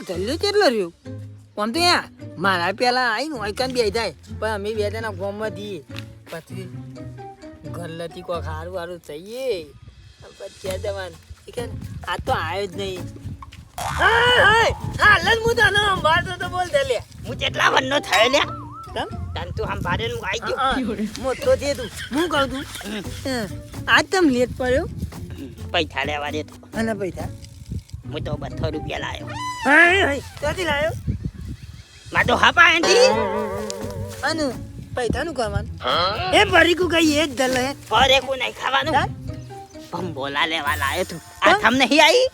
જલ્દી કેટલો રહ્યો આમ તો યા મારા પેલા આવીને ઓયકન બે જાય પણ અમે બે જણા ગોમમાં દઈએ પછી ઘરલતી કોઈ સારું સારું થઈએ પછી ક્યાં જવાનું આ તો આવ્યો જ નહીં હાલ જ હું તને સંભાળતો તો બોલ દે લે હું કેટલા વનનો થયો લ્યા તમ તન તું સંભાળે હું આવી ગયો મોટો છે તું હું કહું તું આજ તમ લેટ પડ્યો પૈસા લેવા દે તો અને પૈસા હું તો 200 રૂપિયા લાવ્યો હા ક્યાંથી લાવ્યો માં તો હાપા એન્ટી અને પૈસાનું કરવાનું એ ભરીકું કઈ એ જ દલ હે ફરે કો નહીં ખાવાનું ભંબોલા લેવા લાવ્યો તું આ થમ નહીં આવી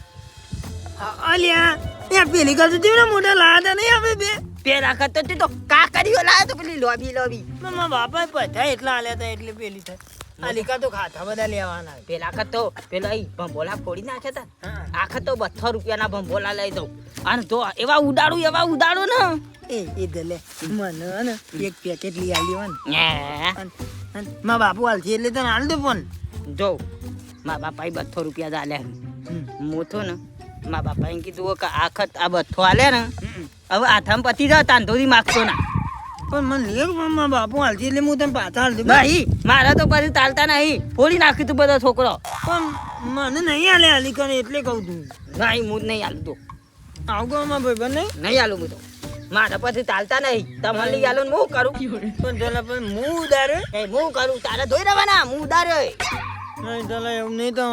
અલ્યા એ પેલી કરતું તું ને મોટા લાયા હતા નહીં આપણે બે પેલા કરતો તું તો કાકરીઓ લાવ્યો તો પેલી લોબી મારા બાપા પૈસા એટલા આલ્યા હતા એટલે પેલી થાય આ લીકા તો ખાતા બધા લેવાના પેલા કરતો પેલા ભંબોલા ફોડી નાખ્યા હતા આખા તો 200 રૂપિયાના ભંબોલા લઈ દઉં અને તો એવા ઉડાડું ને એ દલે મને ને એક પેકેટ લઈ આલ્યો હે મા બાપુ હાલથી એટલે તને હાલ દે પણ જો મા બાપાએ 200 રૂપિયા આલ્યા હું તો ને મા બાપાએ કીધું કે આખત આ 200 આલ્યા ને હવે આથમ પતી જાય તાંધોરી માગતો ના પણ મને લે પણ મા બાપુ હાલથી એટલે હું તને પાછા હાલ દે નહીં મારા તો પછી ચાલતા નહીં ફોડી નાખ્યું તું બધો છોકરો પણ મને નહીં હાલે હાલી કરે એટલે કહું તું નહીં હું નહીં હાલું તો આવું માં ભાઈ બને નહીં હાલું હું તો મારા પછી ચાલતા નહીં તમે લઈ હાલો ને હું કરું પણ પેલા પણ હું ઉડારે હું કરું તારે ધોઈ રહેવાના હું ઉડારે નહીં ચાલે એવું નહીં તો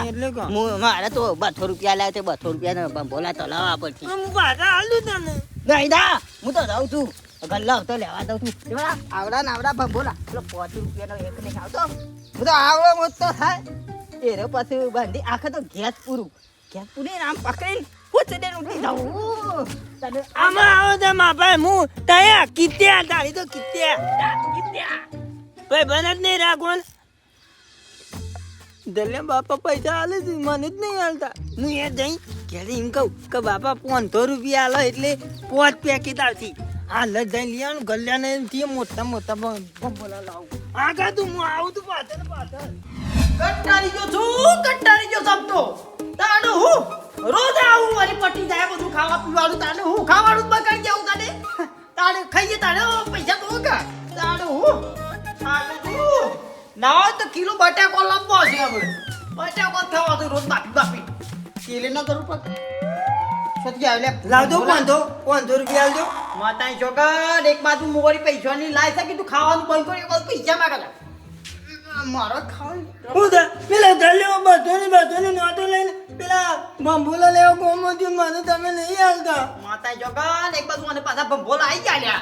એટલે કહું મારે તો 200 રૂપિયા લાવે તે 200 રૂપિયા બોલા તો લાવવા પડશે હું પાછા હાલ દઉં તને નહીં દા હું તો રહું છું ગલ્લા તો લેવા દઉં છું આવડા ભંભોલા પેલો 50 રૂપિયાનો એક નહીં આવતો હું તો આવડો મોટો થાય એનો પછી બાંધી આખા તો ગેસ પૂરી આમ પકડીને પૂછડે ઉઠી જાઉં આમાં આવો તો મા ભાઈ હું તયા કિત્યા તારી તો કિત્યા ભાઈ બને જ નહીં રાખો દલ્યા બાપા પૈસા હાલે છે મને જ નહીં હાલતા હું એ જઈ ક્યારે એમ કહું કે બાપા 500 રૂપિયા હાલો એટલે 5 પેકેટ આવતી હાલ જ જઈ લેવાનું ગલ્યાને થી મોટા બોલા લાવું આગા તું હું આવું તું પાછળ કંટાળી ગયો સબતો તાણે હું રોજ આવું મારી પટી જાય બધું ખાવા પીવાનું તાણે હું ખાવાનું જ બગાડી જાઉં તાણે ખાઈએ તાણે પૈસા તો તાણે હું ના તો કિલો બટાકો લાવવો છે હવે બટાકો થવા તો રોજ બાપી તેલે ના કરું પણ સત્ય આવે લાવ દો 500 રૂપિયા આલજો માતાઈ છોકર એક બાજુ મોરી પૈસાની લાય છે કે તું ખાવાનું બંધ કરી એક પૈસા માંગલા મારો ખાવ હું પેલા દલ્યો બધોની નોટો લઈને પેલા બંબોલા લેવા ગોમતી મને તમે નહીં હાલતા માતાઈ છોકર એક બાજુ મને પાછા બંબોલા આવી ગયા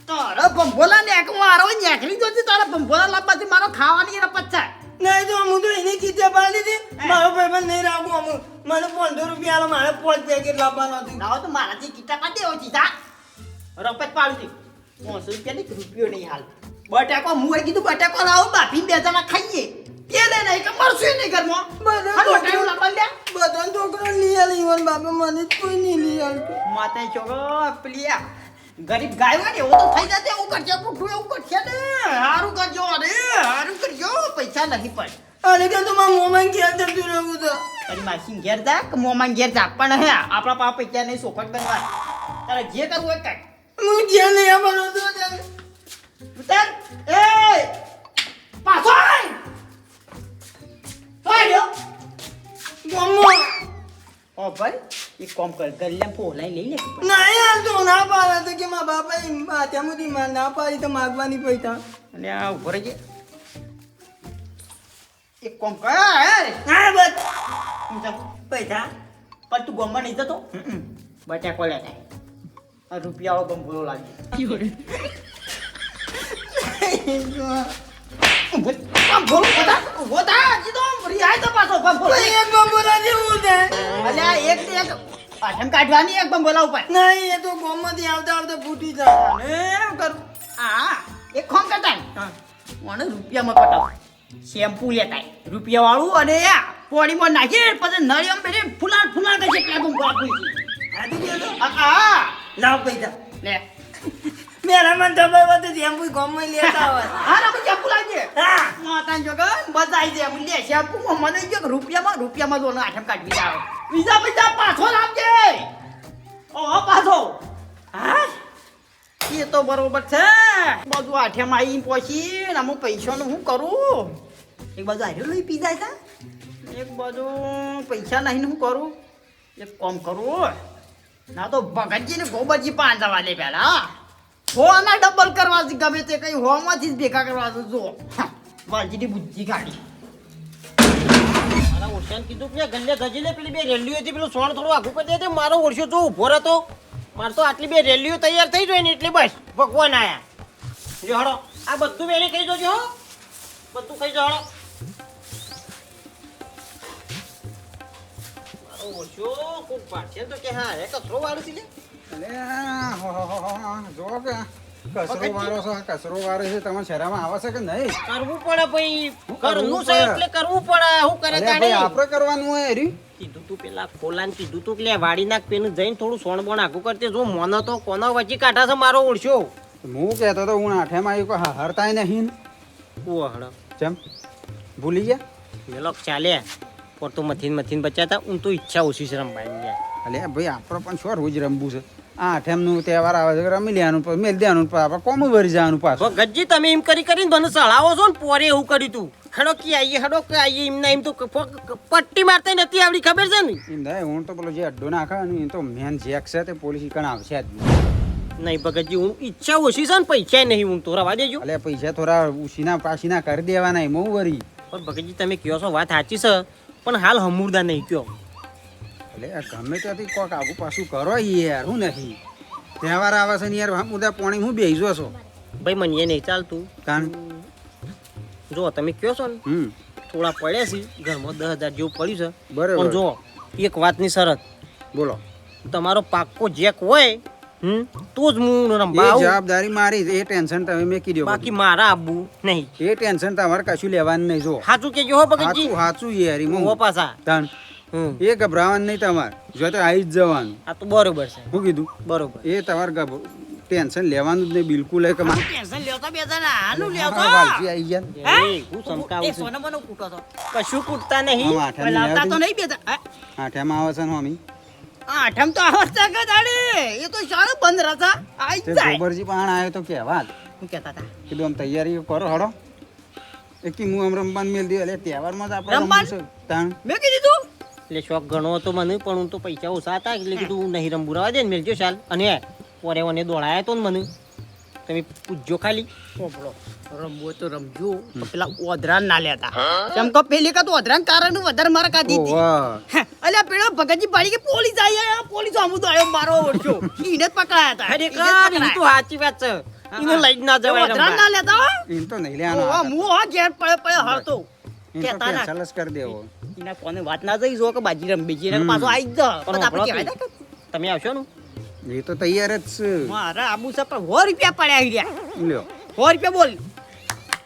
તારા બંબોલા ને એક મારો નેકરી જોતી તારા બંબોલા લાવવાથી મારો ખાવાની એના પચ્ચા નહીં તો હું તો એને કીધે પાડી દીધી મારો ભાઈબંધ નહીં રાખું અમુક મને 500 રૂપિયા આલો મારે 5 પેકેટ લાવવાનો હતું ના તો મારાથી કીટા કાઢે હોય સીધા રપત પાડું છું 500 રૂપિયા ની રૂપિયો નહીં હાલ બટાકો હું કીધું બટાકો લાવો બાફી બે જણા ખાઈએ તેલે નહીં કે મરશું નહીં ઘરમાં બધા છોકરો લઈ આલી ઈવન બાપા મને જ કોઈ નહીં લઈ આલતું માતા છોકરો પેલી ગરીબ ગાય હોય ને એવું તો થઈ જશે એવું કરશે પૂઠું એવું કરશે ને સારું કરજો અરે સારું કરજો પૈસા નહીં પડે અરે કે તું મારા મોમાં ઘેર જતું રહેવું તો તારી માસી ઘેર જા કે મોમાં ઘેર જા પણ હે આપણા પાસે પૈસા નહીં સોખટ બનવા તારે જે કરવું હોય કાંઈ હું ઘેર નહીં આવવાનો તો ઉતાર એ પાછો આય ગયો મમ્મો ઓ ભાઈ એક કામ કર ગલ્લે પોલાઈ લઈ લે ના યાર તો ના પાડે તો કે મારા બાપા ત્યાંથી ના પાડી તો માગવાની પૈસા અને આ ઉભો રહી એક કામ કર હા બસ પૈસા પણ તું ગમવા નહીં જતો બટાકો લે આ રૂપિયાઓ ગમભોલો લાગી ગમભોલો ઉભો થા જીતો રિહાય તો પાછો ગમભોલો એક ગમભોલા જેવું છે અલ્યા એક ને એક પાછળ કાઢવાની એક ગમભોલા ઉપર નહીં એ તો ગોમમાંથી આવતા આવતા ફૂટી જાય એમ કરું હા એક કામ કરતા મને રૂપિયામાં પટાવ શેમ્પુ લેતા રૂપિયા વાળું અને પોણીમાં નાખી પછી નળિયમ બેરે ફૂલાણ કરશે ત્યાં ગમભોલા ફૂલજી હા લાવ પૈસા લે મેરા મન તો ભાઈ વાત જેમ કોઈ ગોમમાં લેતા હોય હા ના શેમ્પુ લાવજે હા માતા જોગન બધાઈ દે મને શેમ્પુ મને કે રૂપિયામાં જો આઠમ કાઢી જાવ બીજા પાછો લાવજે ઓ પાછો હા એ તો બરોબર છે બધું આઠેમાં આવી પહોંચી ને અમુક પૈસાનું શું કરું એક બાજુ આઠે લઈ પી જાય છે એક બાજુ પૈસા નહીં ને શું કરું એક કામ કરું ના તો ભગતજીને ગોબરજી પાંચ જવા લે પહેલા હોના ડબલ કરવા છે ગમે તે કઈ હોમાંથી જ ભેગા કરવા છે જો વાલજીની બુદ્ધિ કાઢી મારા ઓરસાને કીધું કે ગલ્લે ગજીને પેલી બે રેલીઓ હતી પેલું સોણ થોડું આઘું કરી દે મારો ઓરસો તો ઊભો રહેતો મારે તો આટલી બે રેલીઓ તૈયાર થઈ જાય ને એટલે બસ ભગવાન આયા જો હળો આ બધું મેને કહી દો હો બધું કહી દો હળો મારો ઓરસો ખૂબ પાછે તો કે હા રે કચરો વાળું છે અલે જો કે કચરો વાળો છે કચરો વાળો છે તમારે શહેરમાં આવે છે કે નહીં? કરવું પડે ભાઈ ઘરનું છે એટલે કરવું પડે શું કરે અરે તાણી ભાઈ આપણે કરવાનું હોય હરી. કીધું તું પેલા ખોલાને કીધું તું કે લે વાડી નાખ પેલું જઈને થોડું સોણ બોણ આખું કરતે જો મોનો તો કોનો વચ્ચે કાઢા છે મારો ઓળશો હું કહેતો તો હું આઠેમાં આવ્યું કે હરતાય નહીં ઓહળ ચમ ભૂલી ગયા? મેલોક ચાલે પર તો મથીન બચાતા હું તો ઈચ્છા ઓછી છે રમવાની યાર અલે ભાઈ આપણે પણ શું રોજ રમવું છે આ આઠેમનું તહેવાર આવે છે રમી લેવાનું પછી મેલ દેવાનું પછી આપણે કોમ ભરી જવાનું પાછું. ગಜ್જી તમે એમ કરીને મને સળાવો છો ને પોરે એવું કર્યું તું હેડો કે આઈએ એમને એમ તો પટ્ટી મારતા નથી આવડી ખબર છે ને એમ થાય હું તો પેલો જે અડ્ડો નાખે ને એ તો મેન જેક છે તે પોલીસ કણ આવશે જ નહીં ભગતજી હું ઈચ્છા ઓછી છે ને પૈસા નહીં હું તો રવા દેજો અલે પૈસા થોડા ઉછીના પાછીના કરી દેવાના એમ વરી. પણ ભગતજી તમે કહો છો વાત સાચી છે પણ હાલ હમુરદા નહીં કયો એટલે ગમે ત્યાંથી કોક આગું પાછું કરો યાર હું નહીં તહેવાર આવે છે ને યાર મુદ્દા પાણી હું બેસો છો ભાઈ મને એ નહીં ચાલતું કારણ જો તમે કહો છો ને થોડા પડ્યા છે ઘરમાં 10,000 જેવું પડ્યું છે બરાબર. પણ જો એક વાતની શરત બોલો તમારો પાક્કો જેક હોય તો જ હું એ રમવા આવું જવાબદારી મારી એ ટેન્શન તમે મેકી દો બાકી મારા આબુ નહીં એ ટેન્શન તમારે કશું લેવાનું નહીં જો સાચું કેજો હો ભગતજી સાચું સાચું યાર ઓ એમાં પાછા તાણ એ ગભરાવાનું નહીં તમારે જો તો આવી જ જવાનું. આ તો બરોબર છે શું કીધું? બરોબર એ તમારે ટેન્શન લેવાનું જ નહીં બિલકુલ એ કે મારે ટેન્શન લેતા બે જણા આનું લેતો વાલજી આવી ગયા ને. એ હું સમકાવું એ છું સોનો મને કૂટો તો કશું કૂટતા નહીં આમ આઠેમ લાવતા તો નહીં નહીં બે જણા આઠેમાં આવે છે ને મમ્મી આઠમ તો આવતા કે દાડી એ તો શાળા બંધ રહેતા આઈ તે જાય ગોબરજી પણ આવ્યો તો કેવા શું કહેતા હતા કીધું આમ તૈયારી કરો હડો એક હું આમ રમવાનું મેલ દે એટલે તહેવારમાં જ આપણે રમવાનું? રમવું છે. તાણ મેં કીધું એટલે શોખ ઘણો હતો મને પણ હું તો પૈસા ઓછા હતા એટલે કીધું હું નહીં રમવું રવા દે ને મેલજો ચાલ અને પોરે મને દોડાયા તો ને મને તમે પૂછજો ખાલી પોપડો રમવો તો રમજો તો પેલા ઓધરાન ના લેતા કેમ કે પેલી કા તો ઓધરાન કારણ વધારે મારા કાઢી હતી ઓવા. અલ્યા પેલો ભગતજી પાડી કે પોલીસ આવી પોલીસ આમું તો આવ્યો મારો ઓળખ્યો ઈને જ પકડાયા હતા ખરેખર એ તો સાચી વાત છે એને લઈ જ ના જવાય ઓધરાન રમવા. ના લેતા હો. એમ તો નહીં લેવાનો ઓવા, હું હા ઘેર પડે પડે હળતો એમ તો કહેતા ના. cancel જ કરી દેવો એના કોને વાત ના જઈ જો કે બાજી રમી છે એને પાછો આવી જ જા. પણ પછી આપણે હમણાં કહેવાય ને કે તમે આવશો ને એ તો તૈયાર જ છે મારા આબુ છે પણ 100 રૂપિયા પડ્યા આવી રહ્યા લ્યો 100 રૂપિયા બોલ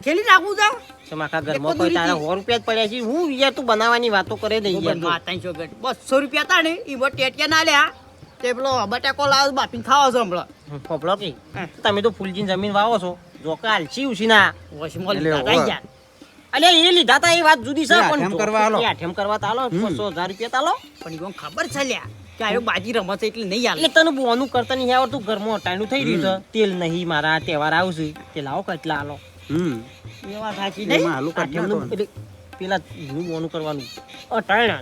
ખેલી નાખું જા તમે આખા ઘરમાં કોઈ તારા 100 રૂપિયા જ પડ્યા છે હું યાર તું બનાવવાની વાતો કરે નહીં યાર તું. 200 રૂપિયા હતા ને એ ટેટિયા ના લ્યા તે પેલો બટાકો લાવ બાપીને ખાવા છો હમણાં ફોફળો કે તમે તો ફૂલજીની જમીન વાવો છો જો કે આલસી ઉસીના વોશમાં એટલે લીધા ઓવા. યાર અલે એ લીધા તા એ વાત જુદી છે એ પણ આઠેમ જો કરવા આલો. એ આઠેમ કરવા તાલો 500,000 રૂપિયા તાલો પણ ઈવન ખબર છે લ્યા કે આયો બાજી રમત છે એટલે નહીં એટલે આલે તને બોનું કરતા નહીં આવડતું ઘરમાં અટાણું થઈ રહ્યું છે તેલ નહીં મારા તહેવાર આવશે તે લાવો કેટલા આલો એ વાત સાચી એમાં નહીં હાલું કાઢી આઠેમનું નાખો. એટલે પેલા એનું બોનું કરવાનું અટાણા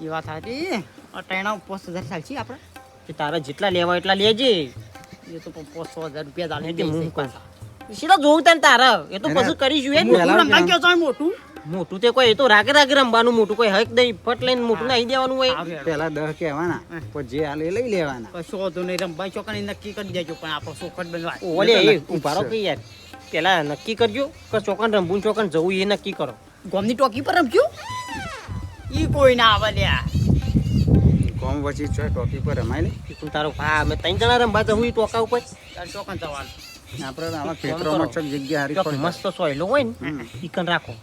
એ વાત સાચી અટાણા 5000 ચાલશે આપણે કે તારા જેટલા લેવા એટલા લેજે એ તો 500,000 રૂપિયા એટલે હું દાલે કહું. સીધા જોઉં તને તારા એ તો એને- પછી કરીશું એ જ. પહેલા રમવા ગયો છો મોટું મોટું તે કોઈ એ તો રાગે રાગે રમવાનું મોટું કોઈ હક નહીં ફટ લઈને મોટું નાઈ દેવાનું હોય પેલા 10 કહેવાના પછી જે હાલે એ લઈ લેવાના કશો વાંધો નહીં રમવા ચોકડી નક્કી કરી દેજો પણ આપણો સોખટ બનવા ઓલે એ તો એ નક્કી જ ઉભારો છે. કે યાર પેલા નક્કી કરજો કે ચોકન રમવું ચોકન જવું એ નક્કી કરો ગોમની ટોકી પર રમજો ઈ કોઈ ના આવે લ્યા કોમ વચ્ચે છો ટોપી પર રમાય લે તું તારો ભા અમે 3 જણા રમવા જવું ઈ ટોકા ઉપર તાર ચોકન જવાનું આપણે આવા ખેતરોમાં ચોક જગ્યા હારી ચોક પડી મસ્ત સોયલો હોય ને ઈ કન રાખો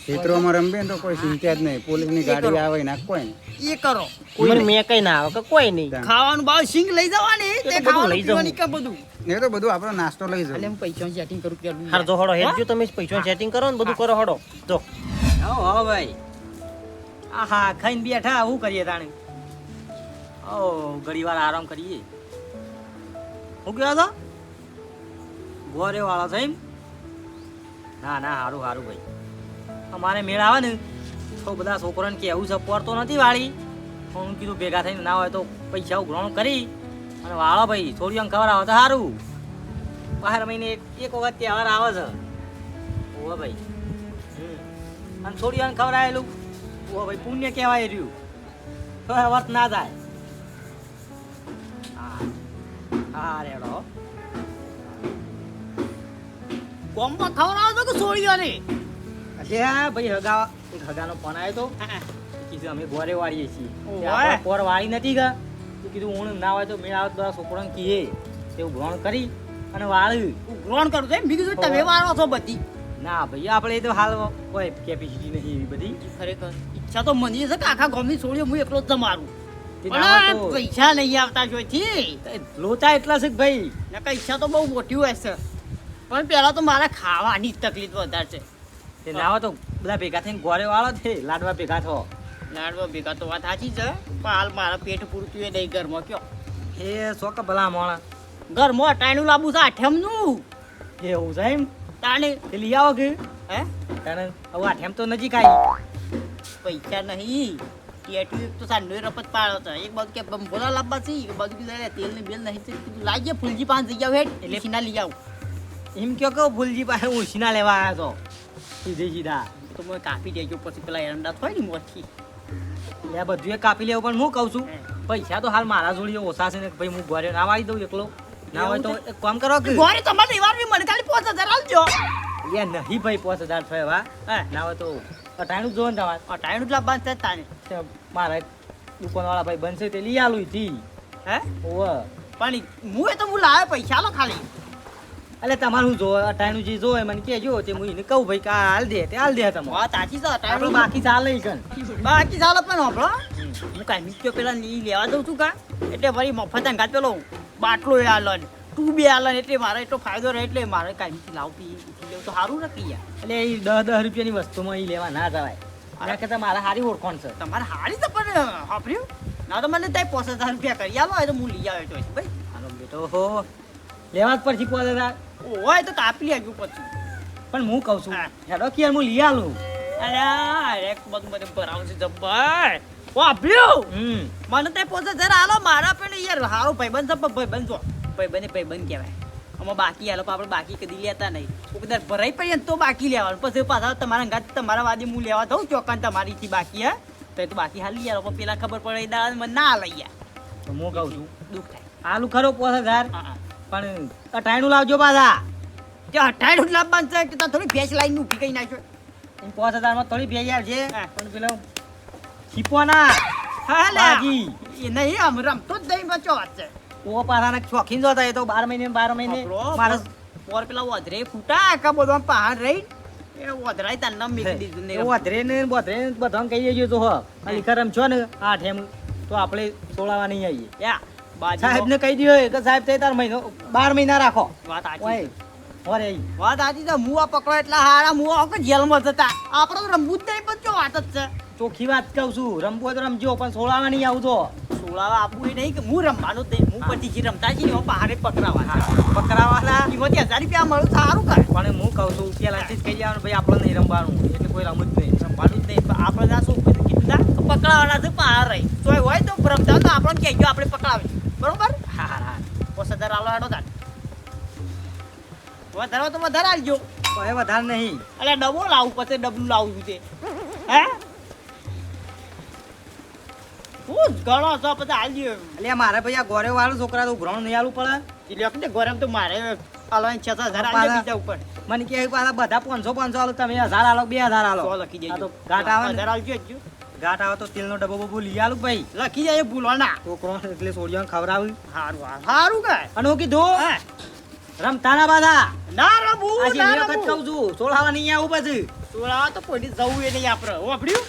ખેતરોમાં રમીએ ને તો કોઈ ચિંતા જ નહીં પોલીસની ગાડી આવે ને કોઈ નહીં એ કરો કોઈ મેં કઈ ના આવે કે કોઈ નહીં ખાવાનું બાવ સિંગ લઈ જવાની એ તો તે બધું ખાવાનું લઈ જવું. પીવાની કે બધું એ તો બધું આપણો નાસ્તો લઈ એટલે જવું હું પૈસા સેટિંગ કરું પેલું હાર જો હડો હેડજો તમે પૈસા સેટિંગ કરો ને બધું કરો હડો જો હા ભાઈ આહા ખાઈને બેઠા શું કરીએ તાણે ઓ ઘડી વાર આરામ કરીએ. હું કહેવા તો ગોરે વાળા છે એમ? ના ના, સારું સારું ભાઈ. અમારે મેળ આવે ને તો બધા છોકરાને કહેવું છે પડતો નથી વાળી. પણ હું કીધું ભેગા થઈને ના હોય તો પૈસા ઉઘરાણું કરી અને વાળો ભાઈ છોડીઓને ખબર આવે તો સારું. 12 મહિને એક વખત તહેવાર આવે છે. ઓહો ભાઈ. અને છોડીઓને ખવડાવેલું ઓહો ભાઈ પુણ્ય કહેવાય રહ્યું. તો વર્ત ના જાય. હા રેડો. કોમમાં ખવડાવો છો કે છોડીઓ ને? અલ્યા ભાઈ એક હગાનો ફોન આવ્યો તો કીધું અમે ગોરે વાળીએ છીએ. ઓવે. આપણે પોર વાળી નથી ગા. તો કીધું ઊણ ના હોય તો મેળ આવે તો બધા છોકરાને કીએ તેવું ગ્રહણ કરી અને વાળ્યું. ગ્રહણ કરું છે મેં કીધું તમે વાળો છો બધી. ના ભાઈ આપણે તો હાલ કોઈ કેપેસિટી નહીં એવી બધી. ખરેખર ઈચ્છા તો મને છે કે આખા ગામની છોડીઓ હું એકલો જ મારું. તે ના હોય પણ તો પૈસા નહીં આવતા જોઈથી. લોચા એટલા છે કે ભાઈ. નકર ઈચ્છા તો બહુ મોટી હોય છે. પણ પહેલા તો મારા ખાવાની જ તકલીફ વધારે છે. તે ના હોય તો બધા ભેગા થઈને ગોરે વાળો છે લાડવા ભેગા થો. લાડવા ભેગા તો વાત સાચી છે પણ હાલ મારા પેટ પૂરતું એ નહીં ઘરમાં કયો. એ શોખ ભલા મોણા ઘરમાં અટાણું લાંબુ છે આઠમનું. એવું છે એમ? તાણે તે લઈ આવો કે હે કારણ હવે આઠેમ તો નજીક આવી. પૈસા નહીં. ટેટુ એક તો સાંડો રપત પાડો છે. એક બાજુ કે બોલા લાંબા છે એક બાજુ કીધું તેલ ને બેલ નહીં છે. કીધું લાવજે ફૂલજી પાંચ જગ્યા હેઠ એટલે સીના લઈ આવું. એમ કયો કે ભૂલજી પાસે ઉછીના લેવા આવ્યા છો સીધે સીધા. તો મને કાપી દેજો પછી પેલા એરંડા થાય ને મોથી. એ બધું એ કાપી લેવું પણ હું કહું છું પૈસા તો હાલ મારા જોડે ઓછા છે ને કે ભાઈ હું ઘરે ના વાળી દઉં એકલો. ના હોય તો એક કામ કરો કે ઘરે તમારે વાર મને ખાલી 5000 આલજો. એ નહીં ભાઈ 5000 થયા વા. ના હોય તો અટાણું જોવો ને તમારે. અટાણું જ લાવવાનું છે તાને. તે મારા દુકાનવાળા ભાઈ બનશે તે લઈ આલું હતી. હે ઓવે પણ હું એ તો હું લાવે પૈસા લો ખાલી. એટલે તમારે શું જોવે અટાણું જે જોવે મને કહેજો તે હું એને કહું ભાઈ કે આ હાલ દે તે હાલ દે તમે. વાત સાચી છે આપણે અટાણું બાકી ચાલે ઈ કન. બાકી ચાલો પણ હોભળો હું કાંઈ મીઠો પેલા ઈ લેવા દઉં છું કા એટલે વળી મફત અંગાત પેલો બાટલો એ આલન ટુબે આલન એટલે મારે એટલો ફાયદો રહે એટલે મારે કાંઈ મીઠી લાવતી લેવું તો સારું નથી યાર. એટલે એ 10 રૂપિયાની વસ્તુમાં એ લેવા ના જવાય. એના કરતાં મારા સારી ઓળખાણ છે. તમારે હારી તો પણ હાફર્યું ના તો મને ત્યાં 5000 રૂપિયા કરી આલો હોય તો હું લઈ આવે તો ભાઈ. હાલો બેટો હો લેવા જ પડશે 5000. હોય તો કાપી લેજો પછી. પણ હું કહું છું હા. હેડો કે યાર હું લઈ આલું. અરે એક બધું મને ભરાવું છે જબ્બર વાપર્યું મને ત્યાં 5000 આલો મારા પણ યાર હારો ભાઈબંધ છે પણ ભાઈબંધ જો ભાઈબંધ કહેવાય. આમાં બાકી આલો પણ આપણે બાકી કદી લેતા નહીં. કદાચ ભરાઈ પડીએ ને તો બાકી લેવાનું પછી પાછા તમારા અંગાત તમારા વાદી હું લેવા દઉં ચોકન તમારીથી બાકી હે તો બાકી હાલી યાર પણ પેલા ખબર પડે દાડા મને ના લઈ યાર તો હું કહું છું દુઃખ થાય. આલુ ખરો 5000 હા પણ અટાણું લાવજો પાછા. જે 28 લાવવાનું છે કે થોડી ભેંસ લાઈને ઊભી કરી નાખ્યો. 5000 માં થોડી ભેગી આવશે હા. પણ પેલો છીપવાના હા લે બાજી. એ નહીં આમ રમતો જ નહીં બચો વાત છે. ઓ પાછાના શોખીન જોતા એ તો 12 મહિને 12 મહિને મારે પોર પેલા વધરે ફૂટા કા બધો પહાડ રહી એ વધરાય તાર નામ મેકી દીધું ને એવું વધરે ને બોધરે ને બધાને કહી દેજો તો હો આ લીખા રમશો ને આઠ એમ તો આપણે સોળાવા નહીં આવીએ. યા બાજી સાહેબ ને કહી દો કે સાહેબ તે તાર મહિનો 12 મહિના રાખો. વાત ઓય સાચી ઓરે વાત સાચી છે. મુવા પકડો એટલા હારા મુવા કે જેલમાં જતા આપણે તો રમવું જ નહીં પણ વાત જ છે. ચોખ્ખી વાત કહું છું રમવું હોય તો રમજો પણ સોળાવા નહીં આવતો. સોળાવા આપવું એ નહીં કે હું રમવાનું જ નહીં હું પછી જે રમતા છે ને પહાડે પકડાવા પકડાવાના એમાંથી 1000 રૂપિયા મળે સારું કરે પણ હું કહું છું પેલાથી જ કહી દેવાનું ભાઈ આપણે નહીં રમવાનું એટલે કોઈ રમવું જ નહીં. રમવાનું જ નહીં પણ આપણે ના શું કીધું ના પકડાવાના છે પહાડ રહી તો હોય તો રમતા હોય તો આપણે કહેજો આપણે પકડાવી બરોબર. હા હા 5000 આલો હેડો તાર વધારે તો વધારે આલજો. હવે વધારે નહીં. અલ્યા ડબો લાવું પછી ડબલું લાવું છે હે હું જ ગણો છો પછી આલજો. એટલે મારે ભાઈ આ ગોરે વાળું છોકરા તો ઉઘરાણું નહીં આલું પડે. એટલે આપણે ગરમ તો મારે આલવાની 6000 આલજો બીજા ઉપર મને કે પાછા બધા 500 આલો તમે 1000 આલો 2000 આલો. તો લખી આ દેજો તો ઘાટ આવે ને 1000 આલજો જ ઘાટ આવે તો તેલનો ડબ્બો બબ્બો લઈ આલું ભાઈ. લખી જાય ભૂલો ના. છોકરો એટલે સોડિયાને ખવડાવ્યું સારું સારું કે અને હું કીધું હે રમતાના બાધા ના રમવું આજે ના એ વખત રમવું. કહું છું સોળાવા નહીં આવું પછી. સોળાવા તો કોઈ જવું એ નહીં આપણે વાપર્યું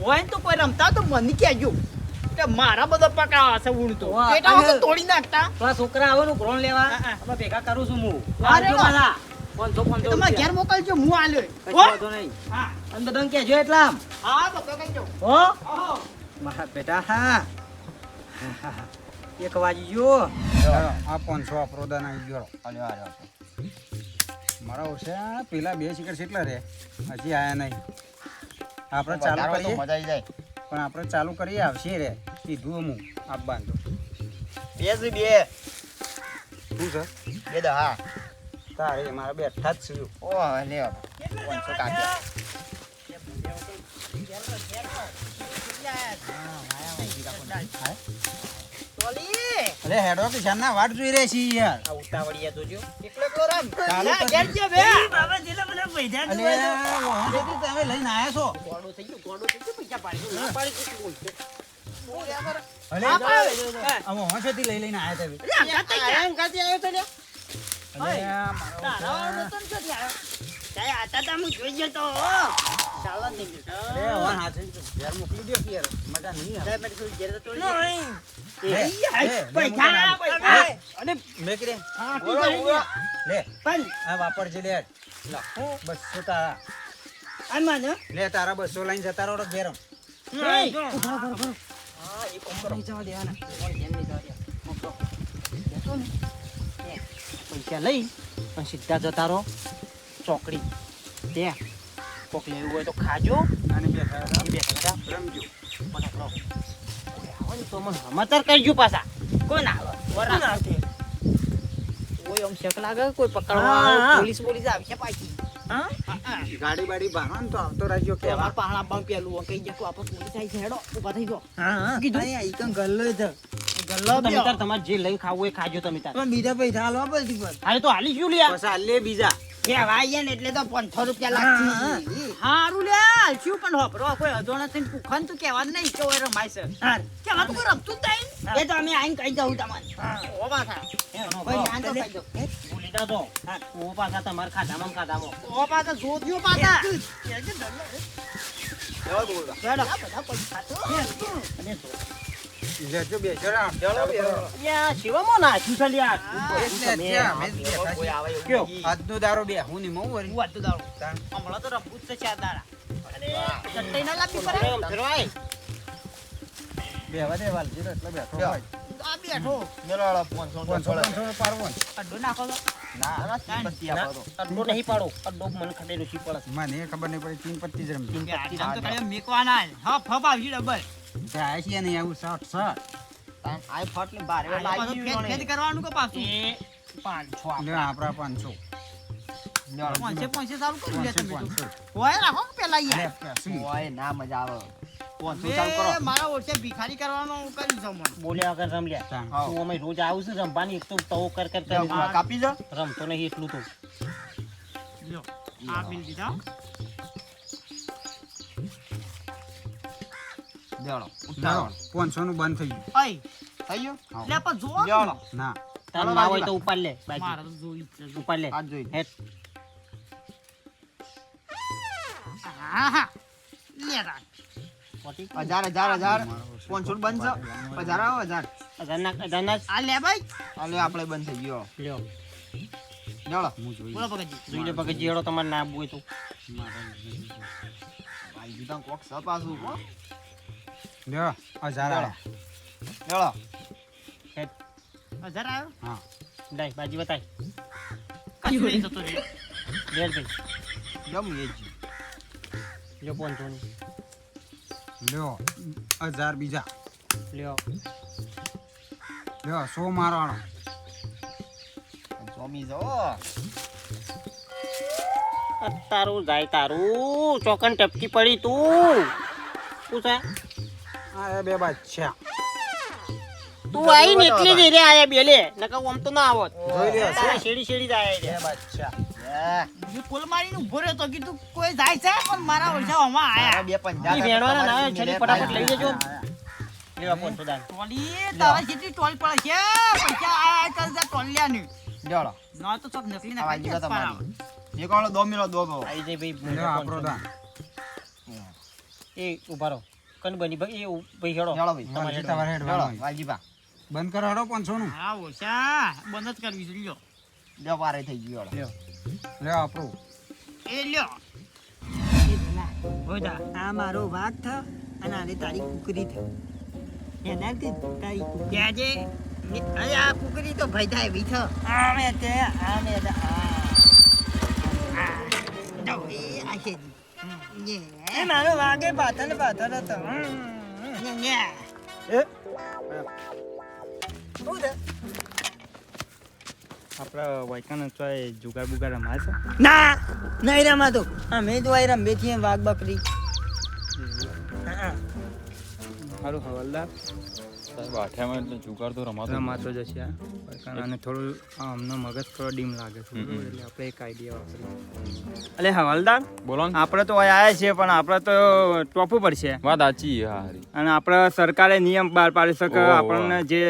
હોય ને તો કોઈ રમતા તો મને કહેજો કે મારા બધા પકડાવા છે ઊણ તો વાહ, પેટા અને- વખત તોડી નાખતા. તો આ છોકરા આવે ને ઉઘરાણ લેવા હા, હા. અમે ભેગા કરું છું હું. અરે આવજો વાહ. પાછા. 500 તમારે ઘેર મોકલજો હું આલ્યો કશો હો? વાંધો નહીં. હા અને બધાને કહેજો એટલા આમ. હા બધો કહેજો હો હા મારા બેટા હા એક વાજી ગયો ચાલો, આ 500 આપણો દાન આવી ગયો અલ્યો અલ્યો મારા ઓછા પેલા 2 સિકર કેટલા રે હજી આયા નહીં આપણે ચાલુ વધારો તો કરીએ મજા આવી જાય પણ આપણે ચાલુ કરીએ આવશે રે કીધું હું આપવાનું તો બે છે બે શું છે બે દા તારે મારા બેઠા જ છું ઓ લ્યો 500 કાઢ્યા અરે હેડો કે શાના વાટ જોઈ રહી છે યાર આ ઉતાવળિયા જોજો એકલો એકલો રમ ચાલુ ના, કરી. ઘેર છે બે બાબા જેટલા બધા પૈસા અલે વાહન તમે લઈને આયા છો ગોડો થઈ ગયો પૈસા પાડી ના પાડી કેટલું બોલશે અલે આ પાડે. આમ હોંશેથી લઈને આયા તમે અરે, આ કાંઈ આયા એમ કાંથી આવ્યો તો લ્યા? અલે મારો તારા વાળો તો નથી આવ્યો. કાંઈ આતા તા હું જોઈ ગયો તો ચાલો જ નહીં ગયો. અરે વાહન હાથે ઘેર મોકલી દો કે યાર મજા નહીં આવે સાહેબ, મારી થોડી ઘેર તો તોડી નહીં. લે, લે, પૈસા, લે, પૈસા. લે. અને મેક રે હા, બોલો, બોલો. લે પણ આ વાપરજે લે લા 200 તારા આમાં ને લે તારા 200 લઈને જતા રહો ઘેર નહીં, જો. પૈસા લઈ અને સીધા જતા રહો ચોકડી ત્યાં કોક લેવું હોય તો ખાજો અને બેઠા હતા બેઠા રમજો તો મને સમાચાર કરજો પાછા કોણ આવે કોણ આવશે? કોઈ આમ શક લાગે કોઈ પકડવા હા, આવે, હા. પોલીસ આવશે પાછી હા? ગાડી બાડી ભારો ને તો આવતો રાજ્યો કે અમાર કેવા પહાડા બંધ પેલું કઈ જકો આપણે પોલીસ આવી છે હેડો ઊભા થઈ ગયો હા, હા. કીધું? અહીંયા ઈ કણ ગલ્લો છે. ગલ્લો તમે તાર તમારે જે લઈ ખાવું એ ખાજો તમે તાર પણ બીજા પૈસા હાલવા પડશે પણ. હાલે તો હાલી શું લ્યા પછી લે બીજા કહેવાય ને એટલે તો 500 રૂપિયા હા, લાગશે હારું લ્યા શું પણ હોપરો કોઈ અજોણા થઈને પૂખન તો કહેવાનું નહીં કે ઓય રમાય છે હાર. કહેવા તો કોઈ રમતું જ નહીં એ તો અમે આઈને કહી દઉં તમને હા. ઓ પાછા કોઈ ધ્યાન તો કહી દઉં ભૂલી ના દો ઓ પાછા તમારે ખાધામાં ને ખાધામાં ઓ પાછા જોત્યો પાછા હેડો. અને જો. લેજો બે જણા લ્યા, શિવામાં નાખ્યું છે લ્યા. કોઈ આવે એવું કયો? નહીં. આજનો દારો બે હું ની મઉ વરી હું વાતું દાડો. હમણાં તો રમવું જ છે ચાર દાડા. ચટ્ટાઈ ના લાગવી પડે? રમ ફેરવાય. બેવા દે વાલજી એટલે બેઠો હોય આ બેઠો. 500 પારવો ને. અડ્ડો નાખો તો. ના, અડ્ડો નહીં પાડો અડ્ડો મને ખડેલો શી પડે મને ખબર નહીં પડી 3 પત્તી જ રમી કે આમ તો ખાલી મેકવાના જ. હા, ફબ આવશે ડબલ. તે આયા છીએ નહીં આવું શોર્ટ આ પાછું ફેદ કરવાનું કે પાછું? એ 500 લે આપણા 500 પોંચે ચાલુ કરી લે તમે તો. 500 હોય રાખો કે પેલા લે યાર. પેસી બે મારા ઓળખે ભિખારી કરવાનો કર્યું છે મને. બોલ્યા વગર રમ લ્યા તાણ. તું અમે રોજ આવું છું રમવાની એક તો તવો કર કર કરી કાપી જો. રમતો નહીં એટલું તો લ્યો, આ બિલ દીધા. ચાલો 500 નું બંધ થઈ ગયું અય, હા. લે પણ જો. ના તાર ના હોય તો ઉપાડ લે મારે બાકી તો જોઈ જ છે. ઉપાડ લે હેટ હા હા લે રાખ. હજાર ના આ લે ભાઈ. લ્યો હું જોઈ બોલો ભગતજી. જોઈ લે પગે જેડો તમારે ના આપવું હોય તો લ્યો 1000 આલો હેટ 1000 આવ્યો? હા લાય બાજી બતાય કશું નહીં થતું રે. લેર ભાઈ લ્યો 500 ની લ્યો 1000 બીજા લ્યો લ્યો 100 મારો આલો તારું જાય તારું ચોકન ટપકી પડી તું શું છે આ બે બાદશાહ તું આઈ ને એટલી જ રે આયા બેલે નકર ઓમ તો ના આવત જોઈ લ્યો તારા શેડી શેડી જ આયા બે રે બાદશાહ હું પુલ મારીને ઊભો રહ્યો તો કીધું કોઈ જાય છે પણ મારા ઓળખાવામાં આયા. ઈ ભેણવાના ના છેડી ફટાફટ લઈ જજો લેવા 500 દાન ટોલી તારા જેટલી ટોલ પડે છે. પૈસા આયા ચાલ જા ટોલિયા ની. ના તો સબ નકલી ના કાઢી જ પાડ. આઈ જાય ભાઈ લ્યો આપણો દાન એ ઉભા રહો કન બની ભાઈ એ ભાઈ હેડો વાલજી તમારે હેડવાનું હોય. બંધ કરો હેડો 500 નું હા ઓછા બંધ જ કરવી છે. લ્યો લ્યો લ્યો આપણું એ લ્યો. હોજા, આ મારો વાઘ થ અને આને તારી કુકરી થ. એનાથી તારી કહેજે અરે આ કુકરી તો ભાઈ થાય એવી છે આમે તે આમે તે જો એ આ છે એ મારો વાગે પાથર હતો શું છે આપણે વાયકાનો ચોય જુગાર બુગાર રમાય છે ના નહીં રમાતો અમે તો આ રમે છીએ વાઘ બકરી સારું હવાલદાર સાહેબ આઠિયામાં એટલે જુગાર તો રમાતો જ છે અને થોડું અમને મગજ થોડો ડીમ લાગે છે એટલે આપણે એક આઈડિયા વાપરીએ એટલે હવાલદાર બોલો ને. આપણે તો અહીં આવ્યા છીએ પણ આપણે તો ટોપવું પડશે વાત સાચી હા હારી અને આપણે સરકારે નિયમ બહાર પાડી શકે ઓહો. આપણને જે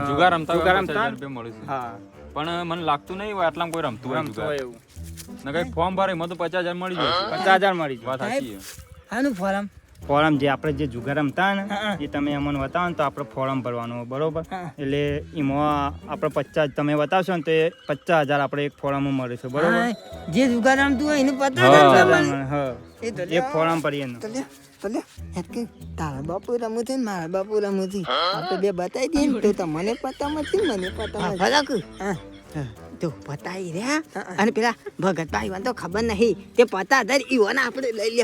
જુગાર રમતા જુગાર હોય રમતા 50,000 રૂપિયા મળે છે હા પણ મને લાગતું નહીં હોય આટલામાં કોઈ રમતું હોય રમતો જુગાર હોય એવું ને કઈ ફોર્મ ભરે એમાં તો 50,000 મળી જાય 50,000 મળી જાય વાત સાચી આનું ફોરમ ફોરમ જે આપણે જે જુગાર રમતા ને હા. એ તમે અમને બતાવો ને તો આપણે ફોરમ ભરવાનું હોય, બરોબર હા. એટલે એમાં આપણે 50 તમે બતાવશો ને તો એ 50,000 આપણે એક ફોરમ મળે છે, બરોબર હા, જે દુકાન રમતું હોય એનું પતા હા. કરવાનું. હા એ તો એક ફોરમ ભરીએ એનું. તો લે હેત કે તારા બાપુ રમું છે ને મારા બાપુ રમું છે આપણે બે બતાવી દઈએ ને તો તમને પતા નથી મને પતા નથી. ફરક હા તો પતાઈ રહ્યા અને પેલા ભગતભાઈ વાન તો ખબર નહીં તે પતા દર ઈવન આપણે લઈ લે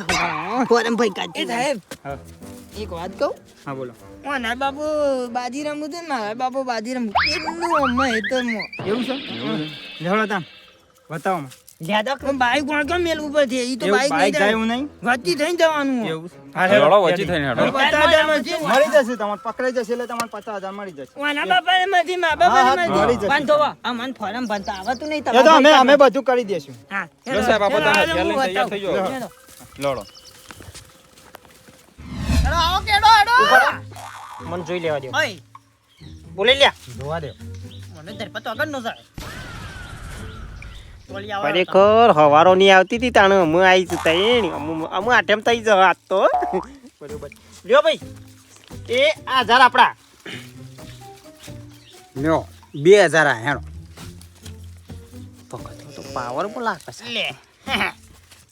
ફોરમ ભાઈ એ કાઢી સાહેબ હા એક વાત કહું હા બોલો મારા બાપુ બાજી રમું છે ને મારા બાપુ બાજી રમું કેટલું અમ્મા હેતરમાં એવું છે લેવડો તામ બતાવો લ્યાદો પણ બાઈક કોણ કેમ મેલવું પડશે એ તો એવું બાઈક બાઈક નહીં જાય જાય એવું નહીં વચ્ચે થઈને જવાનું હોય. એવું લડો વચ્ચે થઈને હેડો. 50,000 માં છે. મળી જશે તમારે પકડાઈ જશે એટલે તમારે 50,000 મળી જશે મારા બાપાને નથી મારા હા, હા, બાપાને મળી નથી. જશે. વાંધો વા આ મન ફોરમ ભરતા આવતું નહીં એ તો તમારે અમે બધું કરી દેશું હા લો સાહેબ આપણે ચાલો, હથિયાર લઈને હું તૈયાર થઈ જાઓ. બતાવું. લડો આવો કેડો હેડો મને જોઈ લેવા દો ઓય બોલી લ્યા જોવા દે મને ધરપત વગર નો જાય બોલી આવો ખરેખર હવારો ની આવતી હતી તાણે અમે આવી તઈ અમે આઠેમ થઈ જ આજ તો બરોબર લ્યો ભાઈ એ 1000 આપડા લ્યો 2,000 આ હેણો તો પાવર બોલા લે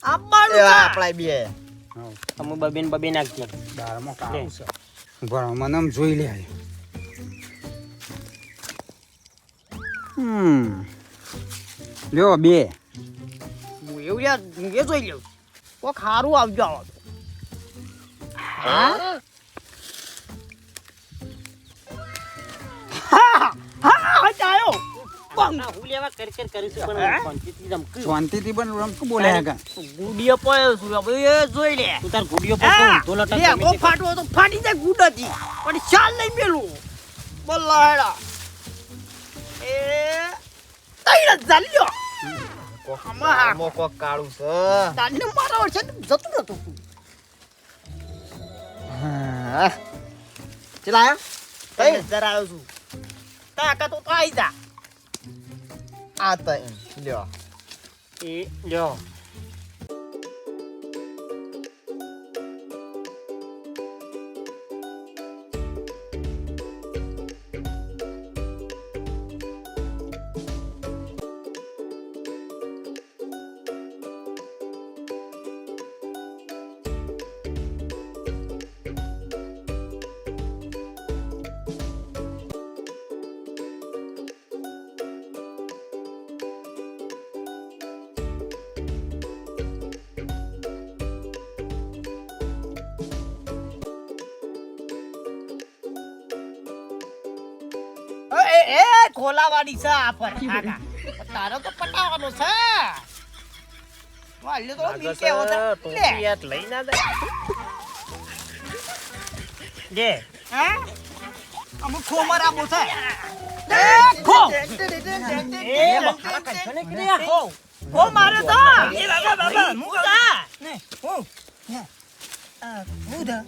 આબાનું આપડા બે અમે બબેન નાખીએ દારમાં કાળું છે બરાબર મને આમ જોઈ લે લ્યો 2 હું એવું યાર હું એ જોઈ લઉં કોક હારું આવજો આવો હું લેવા કર કરીશું પણ શાંતિથી રમક શાંતિથી પણ રમકું બોલે હે કા ગુડીયો પડ્યો છું હવે એ જોઈ લે તું તાર ગુડીઓ પર તો લટા લે ગો ફાટવો તો ફાટી જાય ગુડાથી પણ ચાલ નહીં પેલું બોલા હેડા એ તૈયાર ચાલ્યો આમાં મોકો કાળું છે તાને મારા વર્ષે જતું નતું ચલા તઈ જરા આવ્યો છું તાકા તો આઈ જા આ તઈ લ્યો એ લ્યો એ ખોલાવાડી છે આ પર કાકા તારો તો પટાવાનો છે વાલ્યો તો બી કે હોતા લે યાર લઈ ના દે દે હા અમુક ખો મરાબો છે એ ખો એ બખાડા કાઢ્યો ને કે યાર ખો ખો મારે તો એ બાબા બાબા હું કહું ને હું આ હું જા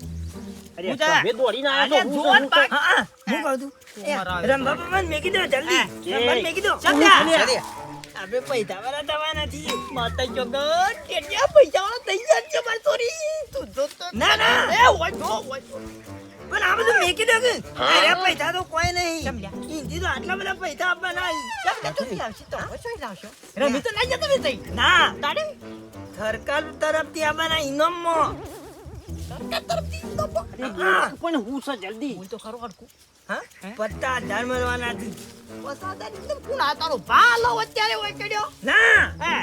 અરે પૂજા. તમે દોડીને અરે આવ્યા છો જોન પા હા હું કહું છું એ રંભા બાબા મેં કીધું જલ્દી રંભા મેં કીધું ચલ્યા આપણે પૈસા વાળા દવા નથી માતા જગત કેટલા પૈસા વાળા તૈયાર છે મારી સોરી તું જો તો ના ના એ હોય જો પણ આ બધું મેં કીધું કે અરે પૈસા તો કોઈ નહીં સમજ્યા? હિન્દી તો આટલા બધા પૈસા આપવાના ચાલ તું લાવશે તો શું લાવશો રમી તો નહીં જતો ને તઈ ના તારે સરકાર તરફથી આપવાના ઇનામમાં પણ હું છે જલ્દી બોલ તો ખરો અડકું. હા 50,000 મળવાના હતી. કોણ આ તારો ભાલો અત્યારે હોય કેડ્યો? ના હે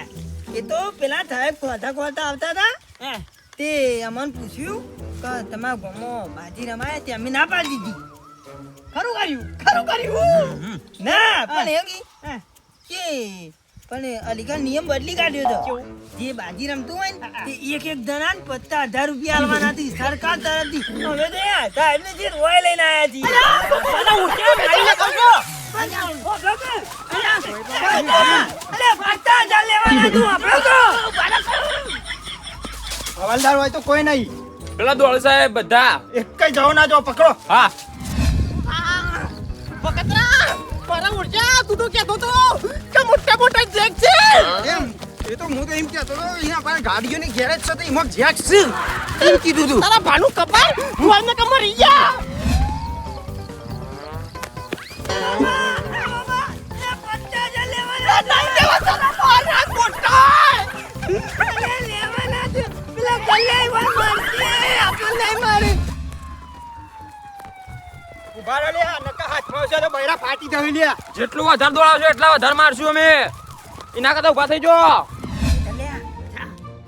એ તો પેલા સાહેબ ખોતા ખોતા આવતા હતા હે તે અમને પૂછ્યું કે તમારા ગામમાં બાજી રમાય તે અમે ના પાડી દીધી. ખરું કર્યું. ના પણ એવું હે કે પણ અલીગઢ નિયમ બદલી કાઢ્યો હતો. જે બાજી રમતું હોય ને તે એક જણા ને 50,000 રૂપિયા આલવાના હતી સરકાર તરફથી. હવે તો યાર સાહેબને જે રોય લઈને આયા છીએ. અલે 50,000 લેવાના તું આપણો તો. હવાલદાર હોય તો કોઈ નહીં. પેલા દોડ સાહેબ બધા એક કઈ જાઓ ના જાઓ પકડો. હા પકતરા મારા ઉર્જા તું તો કહેતો તો કે મોટા જેક છે એમ એ તો હું તો એમ કહેતો હતો અહીંયા પાસે ગાડીઓની ગેરેજ છે તો એમાં જેક છે એમ કીધું તું. તારા ભાનું કપાર હું આને કે મરી ગયા ઉભા રહો લ્યા નકા હાથમાં છે તો બૈરા ફાટી જવી લ્યા. જેટલું વધારે દોડાવશો એટલા વધારે મારશું અમે એના કરતા ઉભા થઈ જો.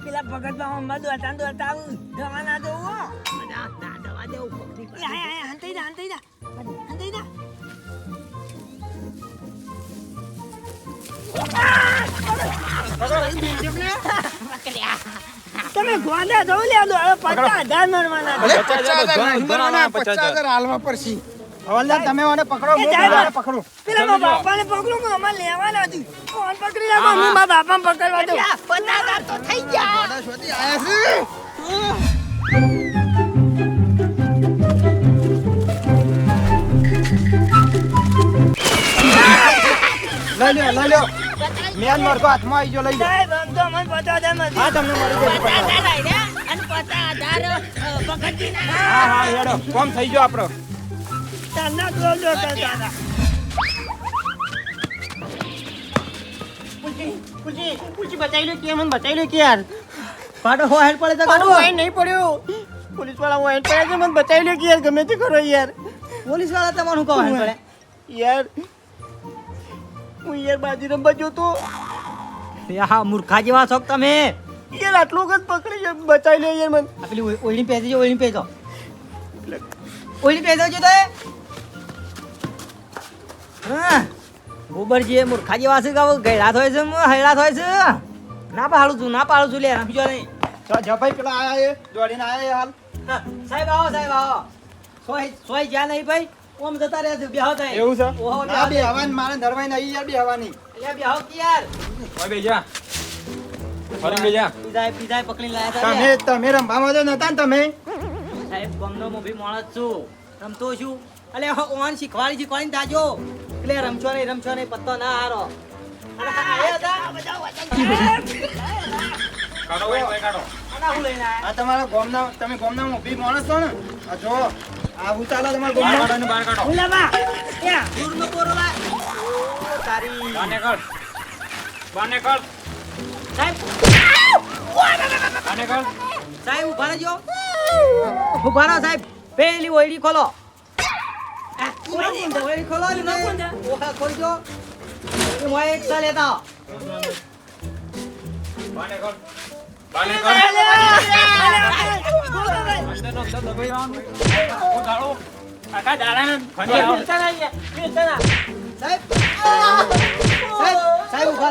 પેલા ભગતભાઈ હમણાં દોડતા આવું દવા ના દઉં હો. દવા દેવું હંતાઈ જા. તમે ગોંડા દઉં લે દો 50,000 મળવાના અરે છે. 50,000 50,000 હાલવા પડશે. હવાલદાર તમે મને પકડો હું તમારે પકડું. પેલા મારા બાપાને પકડો કે અમારે લેવાના હતી. ફોન પકડી રાખો હું મારા બાપાને પકડવા દઉં. 50,000 તો થઈ ગયા. મોડા શોધી આયા છે. લઈ લ્યો મેન મારકો હાથમાં આવી ગયો લઈ લો. સાહેબ આમ તો અમને 50,000 મળશે. હા તમને મળી ગયો 50,000 અને 50,000 ભગતજીના. હા હેડો કોમ થઈ ગયો આપણો. તારના ક્રોધો કરતા હતા. પુલજી બચાવી લો કે મને બચાવી લો કે યાર પાડો હો હેડ પડે તો પાડો કાઢો. વાઈન નહીં પડ્યો પોલીસ વાળા વાઈન પડ્યા છે મને બચાવી લો કે યાર ગમે તે કરો યાર પોલીસ વાળા તમારું કહો હેડ પડે. યાર હું યાર બાજી રમવા જોતો હા મૂર્ખા જેવા છો તમે. યાર આટલું વખત પકડી યાર બચાવી લો યાર મને આ પેલી ઓળણી પહેરજો ઓળણી પહેરજો જો તો હા ગોબરજી મૂર્ખા જેવા છે કે ગયડા થાય છે હૈડા થાય છે. ના પાડું છું લે રમજો નહીં. જો ભાઈ પેલા આયા એ દોડીને આયા એ હાલ. હા, સાહેબ આવો સોય જ્યાં નહીં ભાઈ ઓમ જતા રહે છે બેહો થાય એવું છે ઓહો આ બે હવાન મારે ધરવાઈને આવી યાર બે હવાની. એટલે બેહો કે યાર ઓય બેજા ફરી બેજા પીઝા પકડી લાયા હતા તમે રમવામાં તો નતા ને તમે. સાહેબ ગમનો મોભી માણસ છું રમતો છું અલે ઓન શીખવાડીને જાજો એટલે રમશો નહીં પત્તો ના હારો અરે આયા હતા કાઢો ભાઈ કાઢો. આના હું લઈને આયા આ તમારા ગામના તમે ગામના મોભી માણસ છો ને આ જો આ ઉતાલા તમારા બહાર ગામના. કાઢો ને બહાર કાઢો. ઉલાબા ત્યાં દૂરનો પોરોલા તારી બહાર નીકળ. બહાર નીકળ. સાહેબ બહાર નીકળ. સાહેબ ઉભા રહેજો ઉભા રહો સાહેબ પેલી ઓયડી ખોલો ઓયડી ખોલો ને ઓહા ખોલજો એ મોય એક સાલ લેતા બહાર નીકળ. બહાર નીકળ. અંદરનો અંદર દબાઈ આવવાનું. હું ધાડો. આખા દાડાને ફરી આવો. સાહેબ ઉભા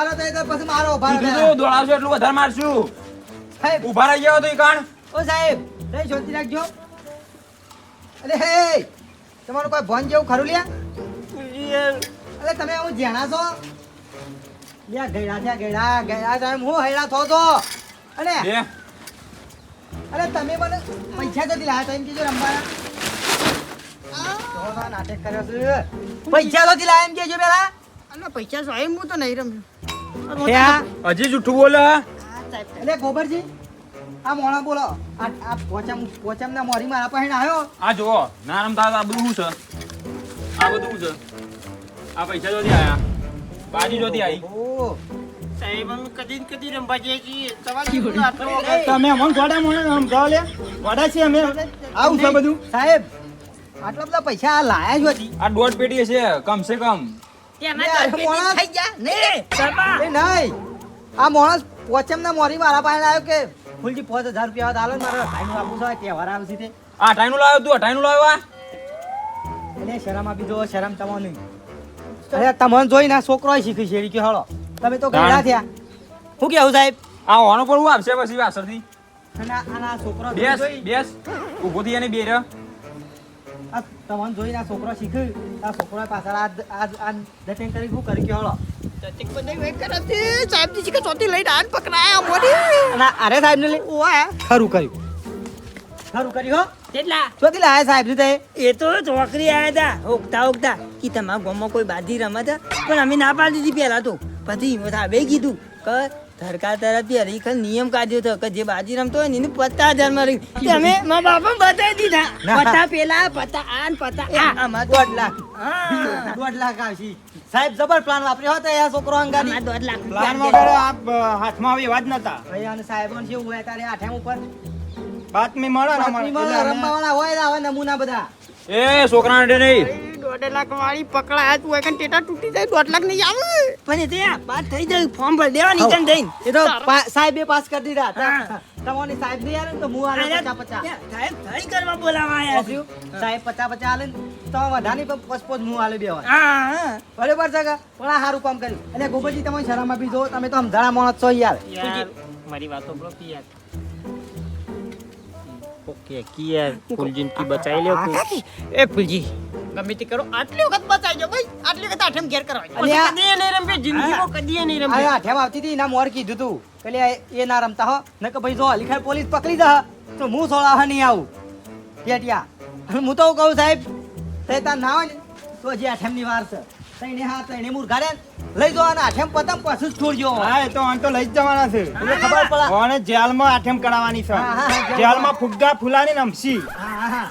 રહો તો પછી મારો ઉભા રહો કીધું તું દોડાવશો એટલું વધારે મારશું. સાહેબ ઊભા રહી ગયો તો ઈ કાણ. ઓ સાહેબ નહીં શાંતિ રાખજો અરે હે તમારું કોઈ ભણ જેવું ખરું લ્યા અરે તમે હું જેણા છો લ્યા ગયડા ટાઈમ હું હૈડા થો છો અને બે. અરે તમે મને પૈસા તો લાયા ટાઈમ કીધું રમવાના તો નાટક કર્યો છે પૈસા તો લાયા એમ કેજો પેલા અને પૈસા સાહેબ હું તો નહીં રમ્યો ત્યાં હજી જૂઠું બોલે. એટલે ગોબરજી આ મોણા બોલો આ પોચમ ના મોરી મારા પાસે આવ્યો આ જુઓ ના રમતા આ બધું શું છે? આ બધું શું છે? આ પૈસા જોતી આયા બાજી જોતી આવી. ઓ સાહેબ અમે કદી ને કદી રમવા જઈએ છીએ તમારે શું આટલો વખત? તમે અમને ગોડા મોણે સમજાવો લે ગોડા છે અમે આવું છે બધું સાહેબ આટલા બધા પૈસા આ લાયા જ હતી આ દોઢ પેટી છે કમ સે કમ. થઈ ગયા નહીં આ માણસ પોચમના મોરી મારા પાસે આવ્યો કે ફૂલજી 5000 રૂપિયા આલો ને મારા ભાઈનું આપવું છે તહેવાર આવશે તે આ અઠાઈનું લાવ્યો તું અઠાઈનું લાવ્યો આ? એટલે શરમ આપી દો શરમ તમને અરે તમને જોઈને આ છોકરો શીખી છે કે હળો તમે તો ગયડા થયા શું કેવું સાહેબ આ ઓનો પર હું આપશે પછી વાસરથી. અને આ છોકરો બેસ જોઈ બેસ ઊભો થઈ અને બેર. આ તમને જોઈને આ છોકરો શીખ્યું આ છોકરા પાછળ આ દટેન કરી શું કરી કે હળો સાહેબ જી કે ચોથી લઈને આન પકડાયા મોડી અને અરે સાહેબ ને ઓય ખરું કર્યું હો કેટલા ચોથી લાયા સાહેબ ને તે એ તો ચોકરી આયા હતા ઓગતા કે તમારા ગામમાં કોઈ બાજી રમત પણ અમે ના પાડી દીધી પહેલા તો પછી સાહેબે કીધું કે સરકાર તરફથી હરીખલ નિયમ કાઢ્યો હતો કે જે બાજી રમતો હોય ને એને 50,000 માં રહી તે અમે મારા બાપા બતાવી દીધા પતા પેલા પતા આન પતા આ અમાર 1.5 લાખ 1.5 લાખ આવશે સાહેબ જબર પ્લાન વાપર્યો હતો આ છોકરો અંગાની 2 લાખ પ્લાન વગર આ હાથમાં આવી વાત નતા ભાઈ અને સાહેબો ને જેવું હોય તારે આઠેમ ઉપર બાતમી મળે ને અમારે રમવાવાળા હોય ને આવા નમૂના બધા એ છોકરા અડે નહીં. 2 લાખ વાળી પકડાયા તું એકન ટેટા તૂટી જાય 2 લાખ નહીં આવે પણ તે પાસ થઈ જાય ફોર્મ ભર દેવાની કન જઈને એ તો સાહેબે પાસ કરી દીધા તમારી સાહેબ ને યાર તો હું આલે 50 સાહેબ થઈ કરવા બોલાવા આયા છે સાહેબ 50 આલે ને તો વધારે પણ 55 હું આલે બે વાર હા બરોબર છે કે પણ આ સારું કામ કર્યું એટલે ગોબરજી તમે શરમ આપી દો તમે તો સમજાણા માણસ છો યાર મારી વાતો બ્રો યાર ઓકે કિયાર ફૂલજીન કી બચાઈ લ્યો એ ફૂલજી ગમે તે કરો આટલી વખત બચાવજો ભાઈ આટલી વખત આઠમ ઘેર કરવા અલ્યા કદી નહીં રમે જિંદગીમાં કદી નહીં રમે આ આઠેમ આવતી હતી એના મોર કીધું તું પેલે એ ના રમતા હો ન કે ભાઈ જો હલીખાઈ પોલીસ પકડી જા તો હું સોળાવા નહીં આવું પેટિયા અને હું તો કહું સાહેબ તે તાર ના હોય ને તો જે આઠેમની વાર છે તઈને હા તઈને મુરઘાડે લઈ જો અને આઠેમ પતંગ પાછું જ છોડજો હા એ તો આમ તો લઈ જ જવાના છે એટલે ખબર પડે કોને જેલમાં આઠેમ કરાવવાની છે હા, હા, હા, જેલમાં ફુગ્ગા ફુલાની નમસી હા હા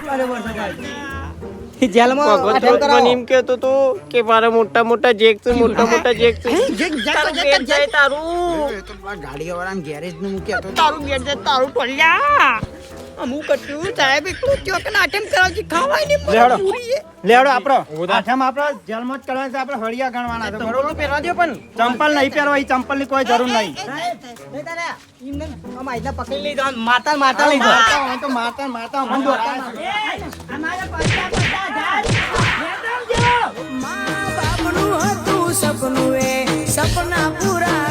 બરોબર છે સાહેબ જેલમાં આઠેમ ભગવત કરાવો એમ કહેતો તો કે મારા મોટા મોટા જેક છે મોટા મોટા જેક છે તારું બેટ જાય તારું એ તો પેલા ગાડીવાળાને ગેરેજ નું મૂક્યા તો તારું બેટ જાય તારું ટોલ્યા અમુક કટ્યું સાહેબ એકલું ચોક ના આઠમ કરાવજી ખાવાય નહીં લેવડો. પૂરી લેવડો આપણો આઠમ આપણો જેલમાં જ કરવાના છે આપણે હળિયા ગણવાના છે બરોબર પહેરવા દો પણ ચંપલ નહીં પહેરવા એ ચંપલ ની કોઈ જરૂર નહીં નહીં તારે એમને આમ આઈના પકડી લઈ જાવ માતા માતા લઈ જાવ મારતા હોય તો મારતા મારતા મને દોડાવે. અમારા 50,000 મા બાપનું હતું સપનું એ સપના પૂરા